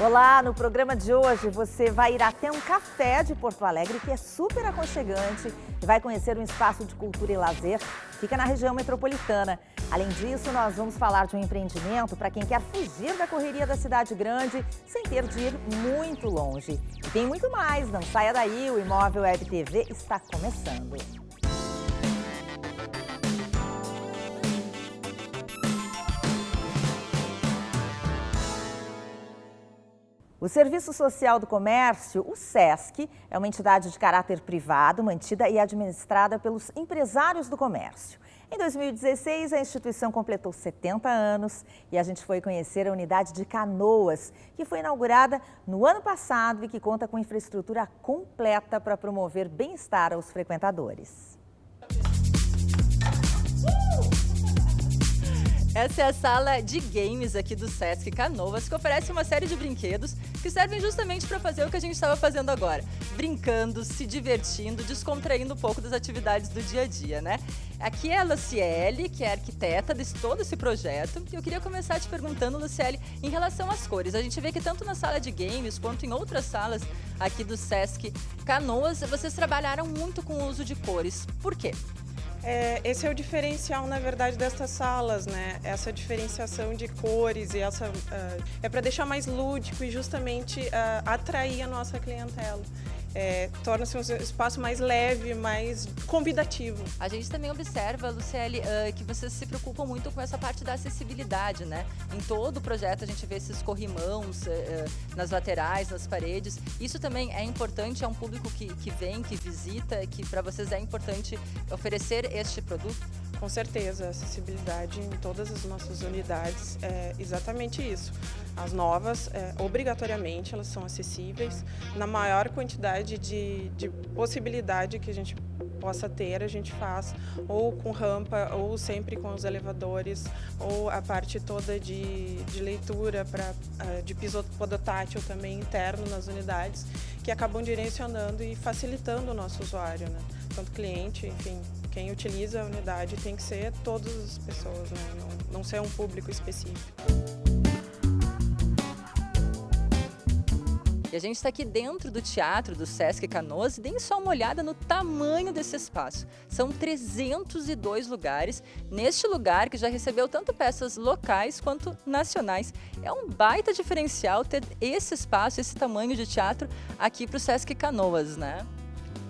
Olá, no programa de hoje você vai ir até um café de Porto Alegre que é super aconchegante e vai conhecer um espaço de cultura e lazer que fica na região metropolitana. Além disso, nós vamos falar de um empreendimento para quem quer fugir da correria da cidade grande sem ter de ir muito longe. E tem muito mais, não saia daí, o Imóvel Web TV está começando. O Serviço Social do Comércio, o SESC, é uma entidade de caráter privado, mantida e administrada pelos empresários do comércio. Em 2016, a instituição completou 70 anos e a gente foi conhecer a unidade de Canoas, que foi inaugurada no ano passado e que conta com infraestrutura completa para promover bem-estar aos frequentadores. Essa é a sala de games aqui do Sesc Canoas, que oferece uma série de brinquedos que servem justamente para fazer o que a gente estava fazendo agora. Brincando, se divertindo, descontraindo um pouco das atividades do dia a dia, né? Aqui é a Luciele, que é arquiteta de todo esse projeto. E eu queria começar te perguntando, Luciele, em relação às cores. A gente vê que tanto na sala de games quanto em outras salas aqui do Sesc Canoas, vocês trabalharam muito com o uso de cores. Por quê? Esse é o diferencial, na verdade, destas salas, né? Essa diferenciação de cores e é para deixar mais lúdico e justamente atrair a nossa clientela. Torna-se um espaço mais leve, mais convidativo. A gente também observa, Luciele, que vocês se preocupam muito com essa parte da acessibilidade, né? Em todo o projeto a gente vê esses corrimãos nas laterais, nas paredes. Isso também é importante, é um público que vem, que visita, que para vocês é importante oferecer este produto? Com certeza, acessibilidade em todas as nossas unidades é exatamente isso. As novas, obrigatoriamente, elas são acessíveis. Na maior quantidade de possibilidade que a gente possa ter, a gente faz ou com rampa, ou sempre com os elevadores, ou a parte toda de leitura, de piso podotátil também interno nas unidades, que acabam direcionando e facilitando o nosso usuário, né? Tanto cliente, enfim, quem utiliza a unidade tem que ser todas as pessoas, né? Não ser um público específico. E a gente está aqui dentro do teatro do Sesc Canoas e deem só uma olhada no tamanho desse espaço. São 302 lugares, neste lugar que já recebeu tanto peças locais quanto nacionais. É um baita diferencial ter esse espaço, esse tamanho de teatro aqui para o Sesc Canoas, né?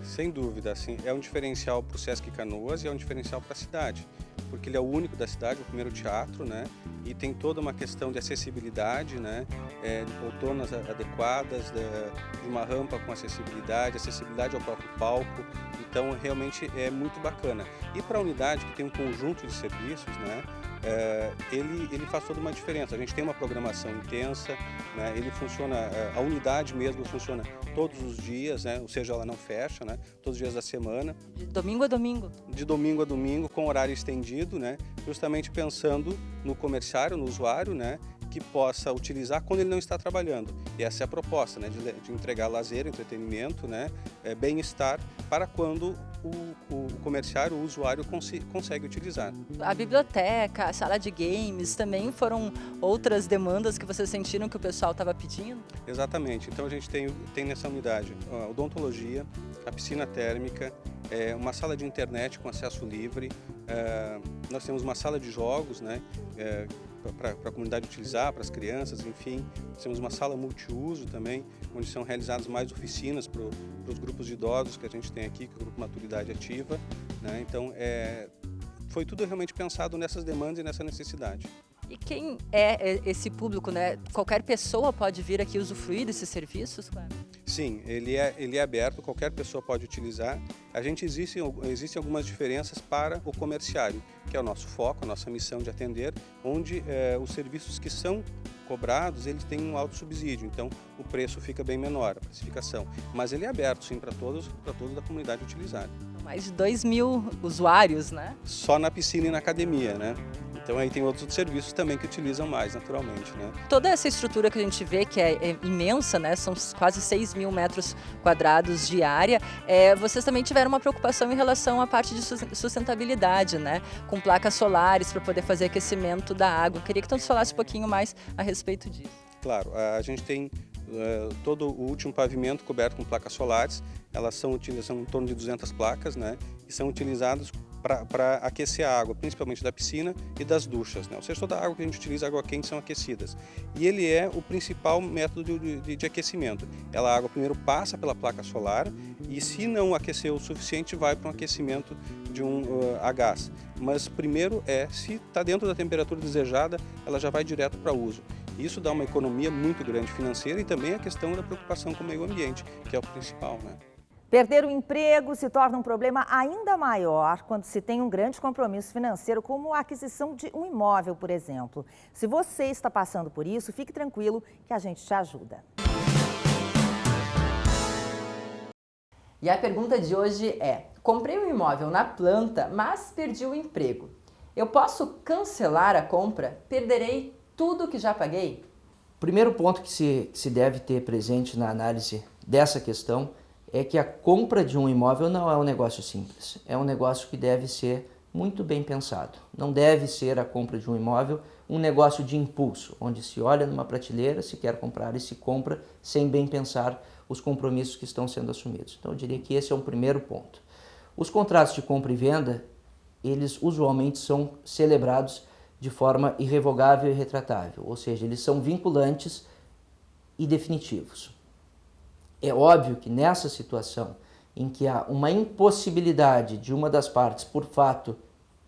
Sem dúvida, assim, é um diferencial para o Sesc Canoas e é um diferencial para a cidade, porque ele é o único da cidade, o primeiro teatro, né? E tem toda uma questão de acessibilidade, né? De poltronas adequadas, de uma rampa com acessibilidade ao próprio palco. Então, realmente é muito bacana. E para a unidade, que tem um conjunto de serviços, né? Ele faz toda uma diferença. A gente tem uma programação intensa, né? Ele funciona, a unidade mesmo funciona todos os dias, né? Ou seja, ela não fecha, né? Todos os dias da semana. De domingo a domingo. De domingo a domingo, com horário estendido, né? Justamente pensando no comerciário, no usuário, né? Que possa utilizar quando ele não está trabalhando. E essa é a proposta, né? De entregar lazer, entretenimento, né? Bem-estar para quando o comerciário, o usuário consegue utilizar. A biblioteca, a sala de games também foram outras demandas que vocês sentiram que o pessoal estava pedindo? Exatamente. Então a gente tem nessa unidade a odontologia, a piscina térmica, uma sala de internet com acesso livre, nós temos uma sala de jogos, né? Para a comunidade utilizar, para as crianças, enfim. Nós temos uma sala multiuso também, onde são realizadas mais oficinas para os grupos de idosos que a gente tem aqui, que é o Grupo Maturidade Ativa, né? Então, foi tudo realmente pensado nessas demandas e nessa necessidade. E quem é esse público, né? Qualquer pessoa pode vir aqui usufruir desses serviços? Sim, ele é aberto, qualquer pessoa pode utilizar. Existem algumas diferenças para o comerciário, que é o nosso foco, a nossa missão de atender, onde os serviços que são cobrados, eles têm um alto subsídio, então o preço fica bem menor, a precificação. Mas ele é aberto, sim, para todos da comunidade utilizar. Mais de 2.000 usuários, né? Só na piscina e na academia, né? Então aí tem outros serviços também que utilizam mais, naturalmente, né? Toda essa estrutura que a gente vê, que é imensa, né? São quase 6.000 metros quadrados de área. Vocês também tiveram uma preocupação em relação à parte de sustentabilidade, né? Com placas solares para poder fazer aquecimento da água. Queria que tu nos falasse um pouquinho mais a respeito disso. Claro, a gente tem todo o último pavimento coberto com placas solares. Elas são em torno de 200 placas, né? E são utilizadas para aquecer a água, principalmente da piscina e das duchas, né? Ou seja, toda a água que a gente utiliza, água quente, são aquecidas. E ele é o principal método de aquecimento. A água primeiro passa pela placa solar e, se não aquecer o suficiente, vai para um aquecimento a gás. Mas primeiro se está dentro da temperatura desejada, ela já vai direto para uso. Isso dá uma economia muito grande financeira e também a questão da preocupação com o meio ambiente, que é o principal, né? Perder o emprego se torna um problema ainda maior quando se tem um grande compromisso financeiro, como a aquisição de um imóvel, por exemplo. Se você está passando por isso, fique tranquilo que a gente te ajuda. E a pergunta de hoje é: comprei um imóvel na planta, mas perdi o emprego. Eu posso cancelar a compra? Perderei tudo que já paguei? O primeiro ponto que se deve ter presente na análise dessa questão é que a compra de um imóvel não é um negócio simples. É um negócio que deve ser muito bem pensado. Não deve ser a compra de um imóvel um negócio de impulso, onde se olha numa prateleira, se quer comprar e se compra sem bem pensar os compromissos que estão sendo assumidos. Então eu diria que esse é um primeiro ponto. Os contratos de compra e venda, eles usualmente são celebrados de forma irrevogável e retratável, ou seja, eles são vinculantes e definitivos. É óbvio que nessa situação em que há uma impossibilidade de uma das partes, por fato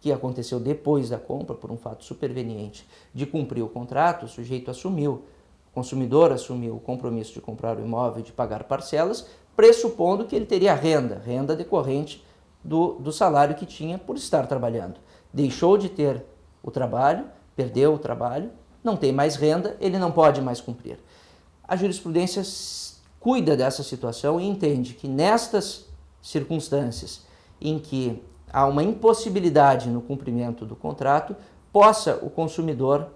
que aconteceu depois da compra, por um fato superveniente, de cumprir o contrato, o sujeito assumiu, o consumidor assumiu o compromisso de comprar o imóvel e de pagar parcelas, pressupondo que ele teria renda decorrente do salário que tinha por estar trabalhando. Deixou de ter o trabalho, perdeu o trabalho, não tem mais renda, ele não pode mais cumprir. A jurisprudência cuida dessa situação e entende que nestas circunstâncias em que há uma impossibilidade no cumprimento do contrato, possa o consumidor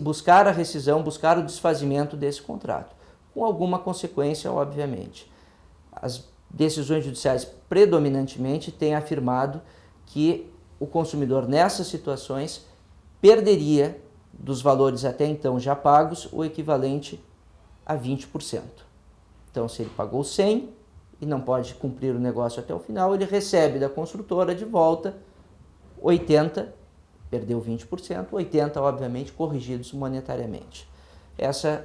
buscar a rescisão, buscar o desfazimento desse contrato, com alguma consequência, obviamente. As decisões judiciais predominantemente têm afirmado que o consumidor nessas situações perderia dos valores até então já pagos o equivalente a 20%. Então, se ele pagou 100 e não pode cumprir o negócio até o final, ele recebe da construtora de volta 80, perdeu 20%, 80, obviamente, corrigidos monetariamente. Essa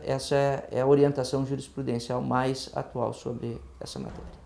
é a orientação jurisprudencial mais atual sobre essa matéria.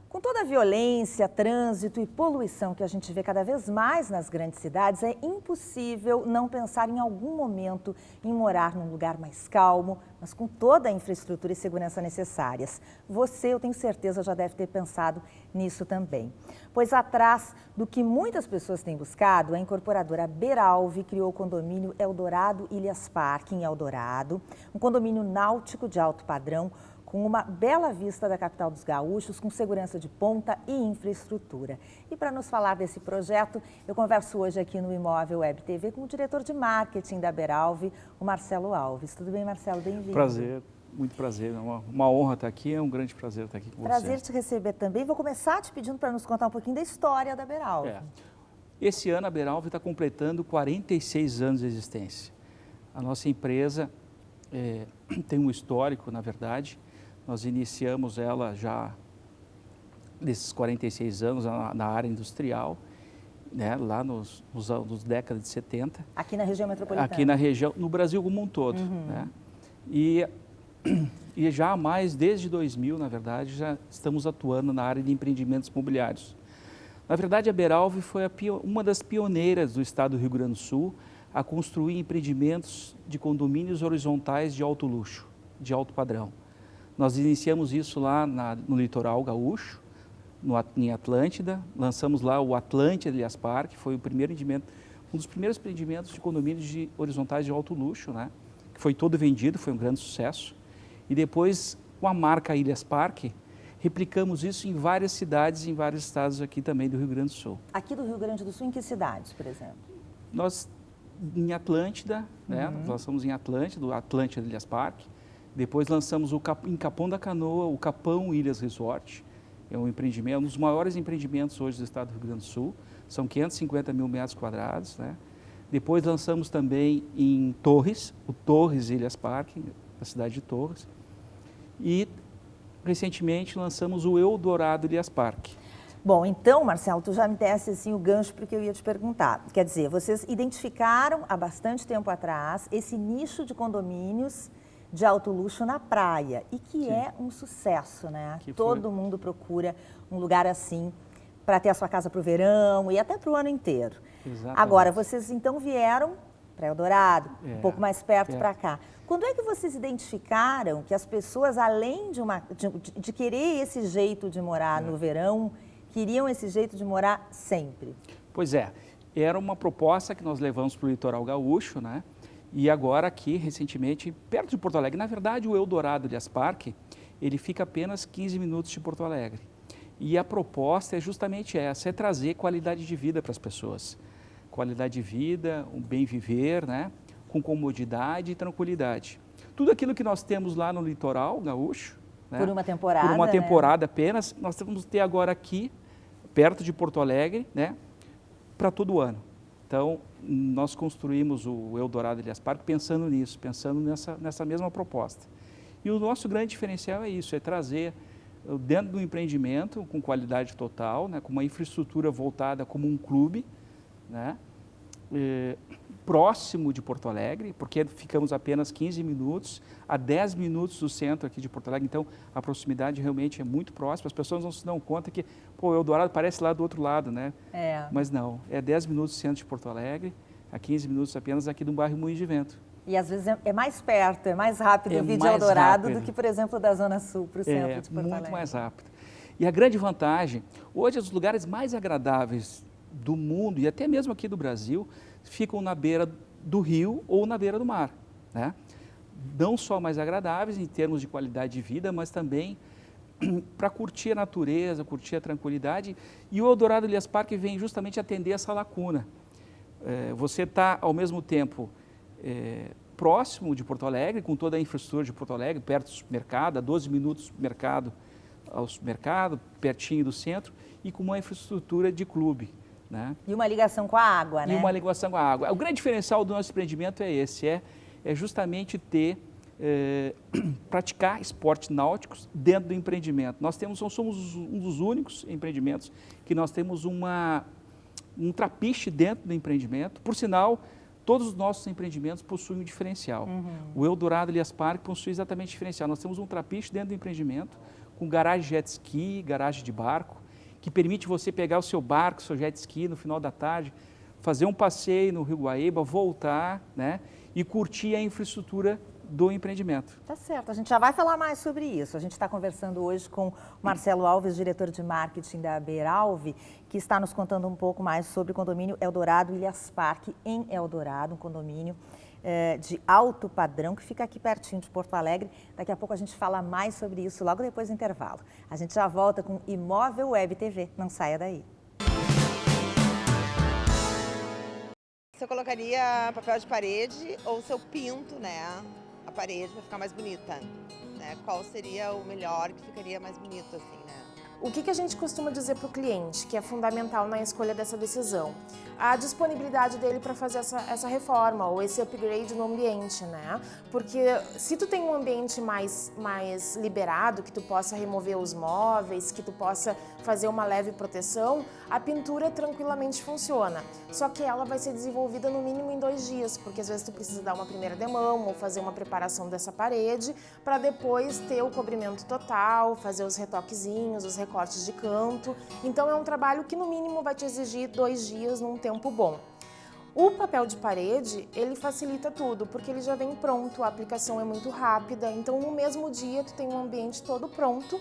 Com toda a violência, trânsito e poluição que a gente vê cada vez mais nas grandes cidades, é impossível não pensar em algum momento em morar num lugar mais calmo, mas com toda a infraestrutura e segurança necessárias. Você, eu tenho certeza, já deve ter pensado nisso também. Pois atrás do que muitas pessoas têm buscado, a incorporadora Beralve criou o condomínio Eldorado Ilhas Parque, em Eldorado, um condomínio náutico de alto padrão, com uma bela vista da capital dos gaúchos, com segurança de ponta e infraestrutura. E para nos falar desse projeto, eu converso hoje aqui no Imóvel Web TV com o diretor de marketing da Beralve, o Marcelo Alves. Tudo bem, Marcelo? Bem-vindo. Prazer, muito prazer. É uma honra estar aqui, é um grande prazer estar aqui com você. Prazer te receber também. Vou começar te pedindo para nos contar um pouquinho da história da Beralve. Esse ano a Beralve está completando 46 anos de existência. A nossa empresa tem um histórico, na verdade. Nós iniciamos ela já nesses 46 anos na área industrial, né, lá nos décadas de 70. Aqui na região metropolitana? Aqui na região, no Brasil como um todo. Né? E já há mais, desde 2000, na verdade, já estamos atuando na área de empreendimentos imobiliários. Na verdade, a Beralve foi uma das pioneiras do estado do Rio Grande do Sul a construir empreendimentos de condomínios horizontais de alto luxo, de alto padrão. Nós iniciamos isso lá no litoral gaúcho, em Atlântida, lançamos lá o Atlântida Ilhas Parque, foi um dos primeiros empreendimentos de condomínios horizontais de alto luxo, né? Que foi todo vendido, foi um grande sucesso. E depois, com a marca Ilhas Parque, replicamos isso em várias cidades, em vários estados aqui também do Rio Grande do Sul. Aqui do Rio Grande do Sul, em que cidades, por exemplo? Nós, em Atlântida, né? Nós lançamos em Atlântida, o Atlântida Ilhas Parque. Depois lançamos em Capão da Canoa, o Capão Ilhas Resort. É um empreendimento, um dos maiores empreendimentos hoje do estado do Rio Grande do Sul. São 550 mil metros quadrados, né? Depois lançamos também em Torres, o Torres Ilhas Parque, na cidade de Torres. E recentemente lançamos o Eldorado Ilhas Parque. Bom, então, Marcelo, tu já me desse assim, o gancho para o que eu ia te perguntar. Quer dizer, vocês identificaram há bastante tempo atrás esse nicho de condomínios de alto luxo na praia e que é um sucesso, né? Todo mundo procura um lugar assim para ter a sua casa para o verão e até para o ano inteiro. Exatamente. Agora, vocês então vieram para Eldorado, um pouco mais perto para cá. Quando é que vocês identificaram que as pessoas, além de querer esse jeito de morar no verão, queriam esse jeito de morar sempre? Pois é, era uma proposta que nós levamos para o litoral gaúcho, né? E agora aqui, recentemente, perto de Porto Alegre, na verdade o Eldorado Ilhas Parque, ele fica apenas 15 minutos de Porto Alegre. E a proposta é justamente essa, é trazer qualidade de vida para as pessoas. Qualidade de vida, um bem viver, né? Com comodidade e tranquilidade. Tudo aquilo que nós temos lá no litoral gaúcho, né? Por uma temporada, por uma temporada apenas, nós vamos ter agora aqui, perto de Porto Alegre, né? Para todo ano. Então, nós construímos o Eldorado Ilhas Parque pensando nisso, pensando nessa mesma proposta. E o nosso grande diferencial é isso, é trazer dentro do empreendimento com qualidade total, né, com uma infraestrutura voltada como um clube, né, próximo de Porto Alegre, porque ficamos apenas 15 minutos, a 10 minutos do centro aqui de Porto Alegre, então a proximidade realmente é muito próxima, as pessoas não se dão conta que, pô, o Eldorado parece lá do outro lado, né? Mas não, é 10 minutos do centro de Porto Alegre, a 15 minutos apenas aqui do bairro Moinhos de Vento. E às vezes é mais perto, é mais rápido vir de Eldorado do que, por exemplo, da Zona Sul para o centro de Porto Alegre. É muito mais rápido. E a grande vantagem, hoje os lugares mais agradáveis do mundo e até mesmo aqui do Brasil ficam na beira do rio ou na beira do mar, né? Não só mais agradáveis em termos de qualidade de vida, mas também para curtir a natureza, curtir a tranquilidade. E o Eldorado Ilhas Parque vem justamente atender essa lacuna. Você está, ao mesmo tempo, próximo de Porto Alegre, com toda a infraestrutura de Porto Alegre, perto do supermercado, a 12 minutos do mercado ao supermercado, pertinho do centro, e com uma infraestrutura de clube, né? E uma ligação com a água, né? E uma ligação com a água. O grande diferencial do nosso empreendimento é esse, é justamente praticar esportes náuticos dentro do empreendimento. Nós somos um dos únicos empreendimentos que nós temos um trapiche dentro do empreendimento. Por sinal, todos os nossos empreendimentos possuem um diferencial. O Eldorado Ilhas Parque possui exatamente diferencial. Nós temos um trapiche dentro do empreendimento, com garagem de jet ski, garagem de barco, que permite você pegar o seu barco, seu jet ski no final da tarde, fazer um passeio no Rio Guaíba, voltar, né, e curtir a infraestrutura do empreendimento. Tá certo, a gente já vai falar mais sobre isso. A gente está conversando hoje com o Marcelo Alves, diretor de marketing da Beralve, que está nos contando um pouco mais sobre o condomínio Eldorado Ilhas Parque, em Eldorado, um condomínio de alto padrão, que fica aqui pertinho de Porto Alegre. Daqui a pouco a gente fala mais sobre isso, logo depois do intervalo. A gente já volta com Imóvel Web TV. Não saia daí. Você colocaria papel de parede ou se eu pinto, né, a parede para ficar mais bonita? Né? Qual seria o melhor que ficaria mais bonito assim, né? O que a gente costuma dizer para o cliente, que é fundamental na escolha dessa decisão? A disponibilidade dele para fazer essa reforma ou esse upgrade no ambiente, né? Porque se tu tem um ambiente mais liberado, que tu possa remover os móveis, que tu possa fazer uma leve proteção, a pintura tranquilamente funciona. Só que ela vai ser desenvolvida no mínimo em 2 dias, porque às vezes tu precisa dar uma primeira demão ou fazer uma preparação dessa parede para depois ter o cobrimento total, fazer os retoquezinhos, os recortes de canto. Então é um trabalho que no mínimo vai te exigir 2 dias num tempo bom. O papel de parede, ele facilita tudo, porque ele já vem pronto, a aplicação é muito rápida, então no mesmo dia tu tem um ambiente todo pronto,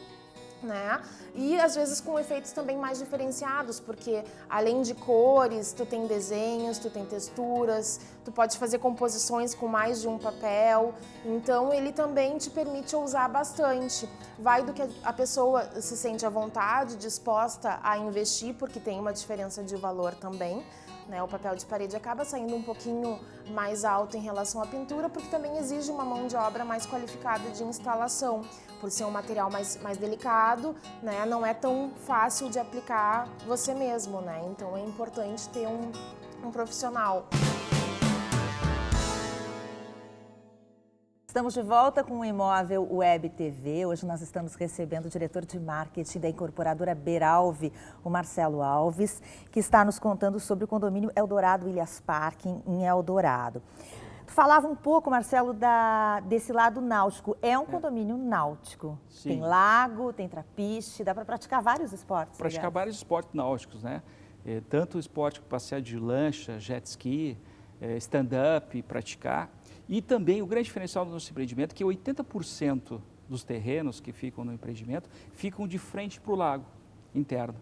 né? E às vezes com efeitos também mais diferenciados, porque além de cores, tu tem desenhos, tu tem texturas, tu pode fazer composições com mais de um papel, então ele também te permite usar bastante. Vai do que a pessoa se sente à vontade, disposta a investir, porque tem uma diferença de valor também. Né, o papel de parede acaba saindo um pouquinho mais alto em relação à pintura, porque também exige uma mão de obra mais qualificada de instalação, por ser um material mais delicado, né, não é tão fácil de aplicar você mesmo, né, então é importante ter um profissional. Estamos de volta com o Imóvel Web TV. Hoje nós estamos recebendo o diretor de marketing da incorporadora Beralve, o Marcelo Alves, que está nos contando sobre o condomínio Eldorado Ilhas Parque, em Eldorado. Tu falava um pouco, Marcelo, desse lado náutico. É um condomínio náutico. Sim. Tem lago, tem trapiche, dá para praticar vários esportes. Praticar vários esportes náuticos, né? Tanto o esporte que passear de lancha, jet ski, stand-up, praticar. E também o grande diferencial do nosso empreendimento é que 80% dos terrenos que ficam no empreendimento ficam de frente para o lago interno.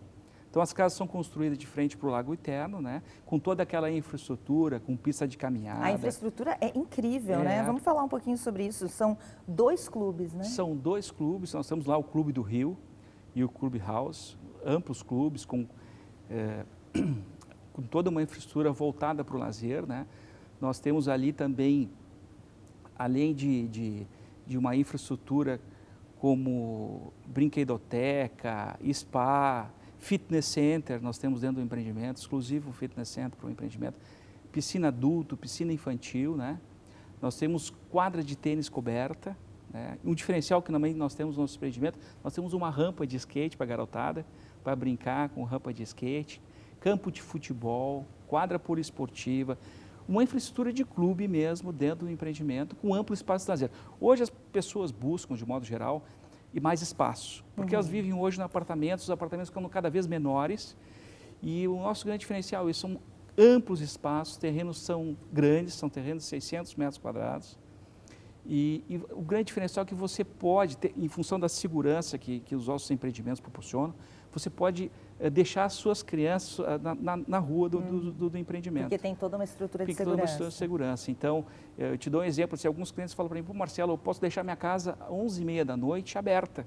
Então as casas são construídas de frente para o lago interno, né? Com toda aquela infraestrutura, com pista de caminhada. A infraestrutura é incrível, né? Vamos falar um pouquinho sobre isso. São 2 clubes, né? São 2 clubes. Nós temos lá o Clube do Rio e o Clube House, amplos clubes com toda uma infraestrutura voltada para o lazer, né? Nós temos ali também, além de uma infraestrutura como brinquedoteca, spa, fitness center, nós temos dentro do empreendimento, exclusivo fitness center para o empreendimento, piscina adulto, piscina infantil, né? Nós temos quadra de tênis coberta, né? Um diferencial que também nós temos no nosso empreendimento, nós temos uma rampa de skate para a garotada, para brincar com rampa de skate, campo de futebol, quadra poliesportiva, uma infraestrutura de clube mesmo dentro do empreendimento, com amplo espaço de lazer. Hoje as pessoas buscam, de modo geral, e mais espaço, porque elas vivem hoje em apartamentos, os apartamentos ficam cada vez menores, e o nosso grande diferencial, isso são amplos espaços, terrenos são grandes, são terrenos de 600 metros quadrados, e o grande diferencial é que você pode ter, em função da segurança que os nossos empreendimentos proporcionam, você pode deixar as suas crianças na rua do empreendimento. Porque tem toda uma estrutura de segurança. Toda uma estrutura de segurança. Então, eu te dou um exemplo, se alguns clientes falam para mim, pô, Marcelo, eu posso deixar minha casa às 11h30 da noite aberta.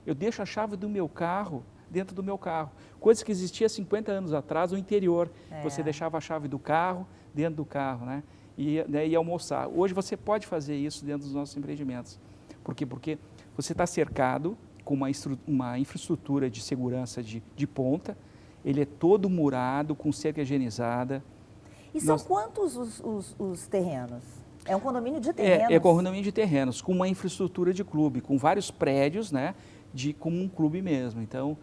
Eu deixo a chave do meu carro dentro do meu carro. Coisa que existia 50 anos atrás no interior. Você deixava a chave do carro dentro do carro, né? E ia almoçar. Hoje você pode fazer isso dentro dos nossos empreendimentos. Por quê? Porque você está cercado com uma infraestrutura de segurança de ponta, ele é todo murado, com cerca higienizada. E são quantos os terrenos? É um condomínio de terrenos? É um condomínio de terrenos, com uma infraestrutura de clube, com vários prédios, né, como um clube mesmo. Então,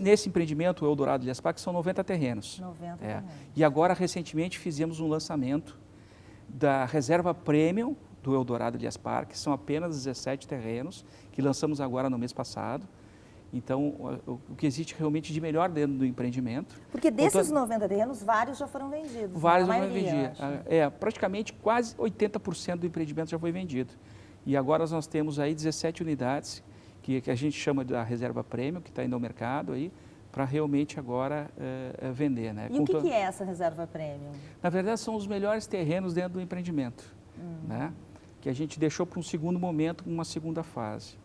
nesse empreendimento, o Eldorado Ilhas Parque, são 90 terrenos. 90 terrenos. E agora, recentemente, fizemos um lançamento da reserva premium do Eldorado Ilhas Parque, são apenas 17 terrenos, que lançamos agora no mês passado. Então, o que existe realmente de melhor dentro do empreendimento. Porque desses 90 terrenos, vários já foram vendidos. Vários já foram vendidos. Praticamente quase 80% do empreendimento já foi vendido. E agora nós temos aí 17 unidades, que a gente chama da reserva premium, que está indo ao mercado aí, para realmente agora vender, né? E o que é essa reserva premium? Na verdade, são os melhores terrenos dentro do empreendimento, né? Que a gente deixou para um segundo momento, uma segunda fase.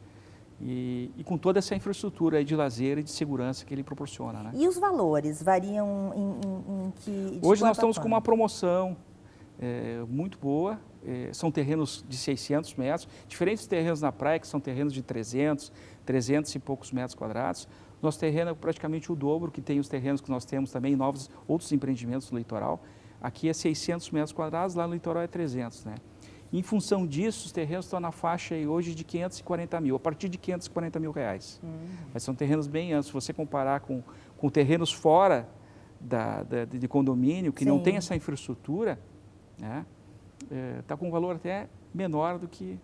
E com toda essa infraestrutura aí de lazer e de segurança que ele proporciona, né? E os valores variam em que... Hoje nós estamos com uma promoção muito boa, são terrenos de 600 metros, diferentes terrenos na praia, que são terrenos de 300 e poucos metros quadrados. Nosso terreno é praticamente o dobro, que tem os terrenos que nós temos também em outros empreendimentos do litoral. Aqui é 600 metros quadrados, lá no litoral é 300, né? Em função disso, os terrenos estão na faixa aí hoje de 540 mil, a partir de 540 mil reais. Mas são terrenos bem amplos. Se você comparar com terrenos fora de condomínio, que não tem essa infraestrutura, né, está com um valor até menor do que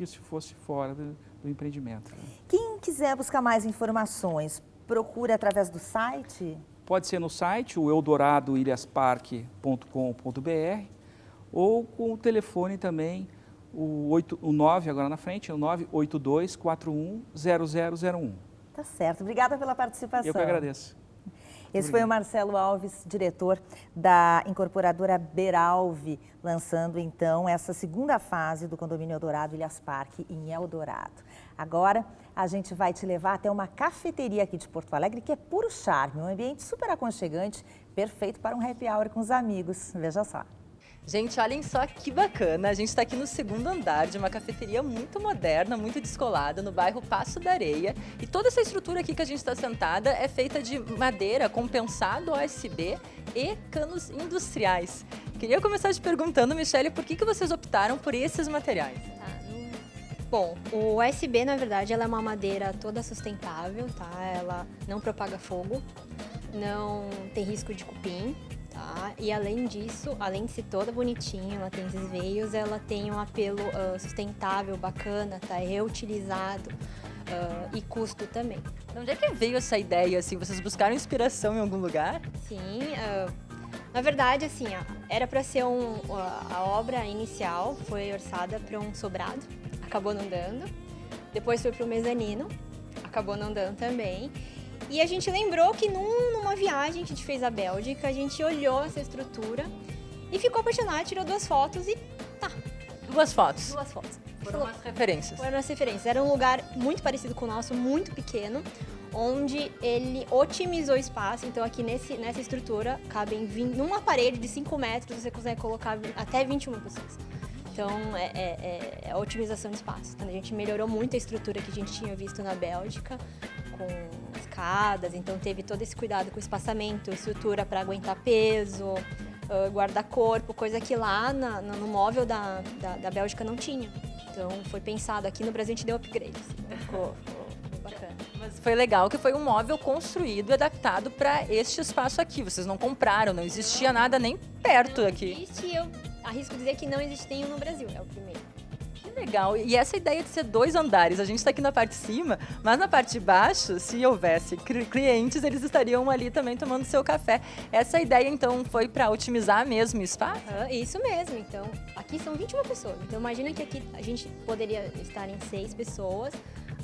se fosse fora do empreendimento. Quem quiser buscar mais informações, procura através do site? Pode ser no site, o eldoradoilhasparque.com.br, ou com o telefone também, o 9 agora na frente, é o 982410001. Tá certo. Obrigada pela participação. Eu que agradeço. Esse foi o Marcelo Alves, diretor da incorporadora Beralve, lançando então essa segunda fase do condomínio Eldorado Ilhas Parque em Eldorado. Agora a gente vai te levar até uma cafeteria aqui de Porto Alegre que é puro charme, um ambiente super aconchegante, perfeito para um happy hour com os amigos. Veja só. Gente, olhem só que bacana, a gente está aqui no segundo andar de uma cafeteria muito moderna, muito descolada, no bairro Passo da Areia. E toda essa estrutura aqui que a gente está sentada é feita de madeira compensado OSB e canos industriais. Queria começar te perguntando, Michele, por que vocês optaram por esses materiais? Bom, o USB, na verdade, ela é uma madeira toda sustentável, tá? Ela não propaga fogo, não tem risco de cupim, tá? E além disso, além de ser toda bonitinha, ela tem esses veios, ela tem um apelo sustentável, bacana, tá? É reutilizado e custo também. De onde é que veio essa ideia, assim? Vocês buscaram inspiração em algum lugar? Sim, na verdade, assim, era para ser a obra inicial, foi orçada para um sobrado, acabou não dando. Depois foi para o mezanino, acabou não dando também. E a gente lembrou que numa viagem que a gente fez à Bélgica, a gente olhou essa estrutura e ficou apaixonado, tirou 2 fotos e tá. 2 fotos? 2 fotos. Foram as referências? Foram as referências. Era um lugar muito parecido com o nosso, muito pequeno, onde ele otimizou o espaço. Então aqui nessa estrutura cabem numa parede de 5 metros, você consegue colocar até 21 pessoas. Então é a otimização de espaço. Então, a gente melhorou muito a estrutura que a gente tinha visto na Bélgica, com escadas, então teve todo esse cuidado com o espaçamento, estrutura para aguentar peso, guarda-corpo, coisa que lá no móvel da Bélgica não tinha. Então foi pensado, aqui no Brasil a gente deu upgrade, assim, ficou bacana. Mas foi legal que foi um móvel construído e adaptado para este espaço aqui. Vocês não compraram, não existia nada nem perto aqui. Existe, eu arrisco dizer que não existe nenhum no Brasil, é o primeiro. Que legal. E essa ideia de ser 2 andares, a gente está aqui na parte de cima, mas na parte de baixo, se houvesse clientes, eles estariam ali também tomando seu café. Essa ideia, então, foi para otimizar mesmo o espaço? Isso mesmo. Então, aqui são 21 pessoas. Então, imagina que aqui a gente poderia estar em 6 pessoas,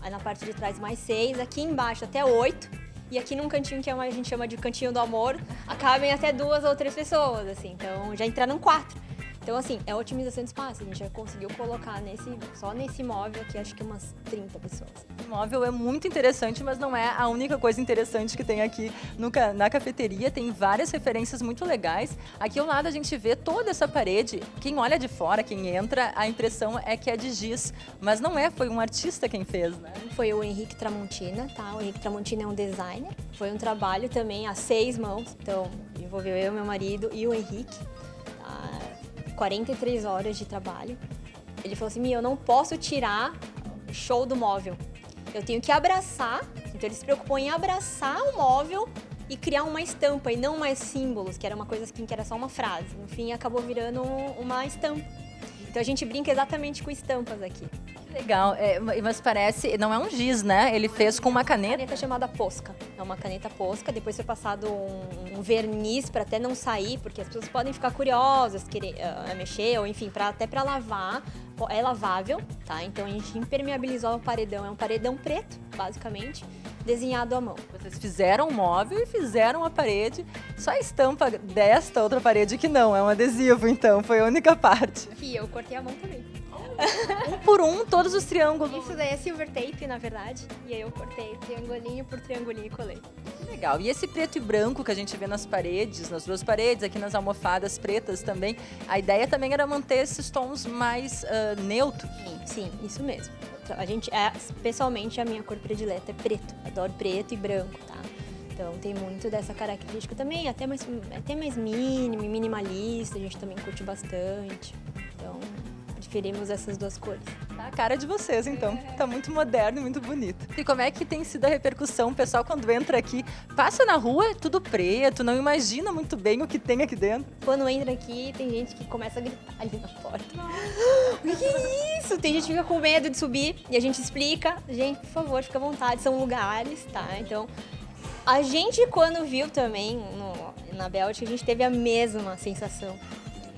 aí na parte de trás mais 6, aqui embaixo até 8. E aqui num cantinho que a gente chama de cantinho do amor, cabem até 2 ou 3 pessoas, assim. Então, já entraram 4. Então, assim, é otimização de espaço. A gente já conseguiu colocar só nesse móvel aqui, acho que umas 30 pessoas. O móvel é muito interessante, mas não é a única coisa interessante que tem aqui na cafeteria. Tem várias referências muito legais. Aqui ao lado a gente vê toda essa parede. Quem olha de fora, quem entra, a impressão é que é de giz. Mas não é, foi um artista quem fez, né? Foi o Henrique Tramontina, tá? O Henrique Tramontina é um designer. Foi um trabalho também a 6 mãos. Então, envolveu eu, meu marido e o Henrique. 43 horas de trabalho. Ele falou assim, eu não posso tirar o show do móvel. Eu tenho que abraçar. Então ele se preocupou em abraçar o móvel e criar uma estampa e não mais símbolos, que era uma coisa assim, que era só uma frase. No fim, acabou virando uma estampa. Então a gente brinca exatamente com estampas aqui. Legal, mas parece, não é um giz, né? Ele fez com uma caneta. Uma caneta chamada Posca. É uma caneta Posca, depois foi passado um verniz para até não sair, porque as pessoas podem ficar curiosas, querer mexer, ou enfim, até para lavar. É lavável, tá? Então a gente impermeabilizou o paredão, é um paredão preto, basicamente, desenhado à mão. Vocês fizeram o móvel e fizeram a parede, só a estampa desta outra parede que não, é um adesivo, então, foi a única parte. E eu cortei a mão também. Um por um, todos os triângulos. Isso daí é silver tape, na verdade. E aí eu cortei triangulinho por triangulinho e colei. Legal. E esse preto e branco que a gente vê nas paredes, nas 2 paredes, aqui nas almofadas pretas também, a ideia também era manter esses tons mais neutros. Sim, isso mesmo. Pessoalmente, a minha cor predileta é preto. Adoro preto e branco, tá? Então tem muito dessa característica também, até mais minimalista, a gente também curte bastante. Então, preferimos essas 2 cores. Tá a cara de vocês, então. Tá muito moderno e muito bonito. E como é que tem sido a repercussão? O pessoal, quando entra aqui, passa na rua, é tudo preto, não imagina muito bem o que tem aqui dentro. Quando entra aqui, tem gente que começa a gritar ali na porta. O que é isso? Tem gente que fica com medo de subir e a gente explica. Gente, por favor, fica à vontade, são lugares, tá? Então, a gente, quando viu também na Bélgica, a gente teve a mesma sensação.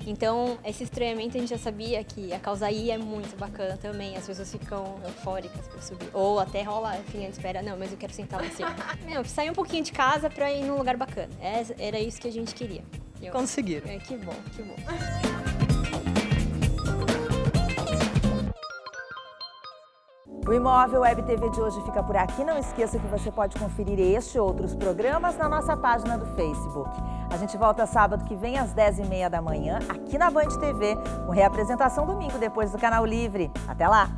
Então, esse estranhamento a gente já sabia que a causaí é muito bacana também. As pessoas ficam eufóricas para subir. Ou até rola, enfim, espera, não, mas eu quero sentar lá em cima. Sair um pouquinho de casa para ir num lugar bacana. Era isso que a gente queria. Conseguiram. Que bom, que bom. O Imóvel Web TV de hoje fica por aqui. Não esqueça que você pode conferir este e outros programas na nossa página do Facebook. A gente volta sábado que vem às 10h30 da manhã, aqui na Band TV, com reapresentação domingo depois do Canal Livre. Até lá!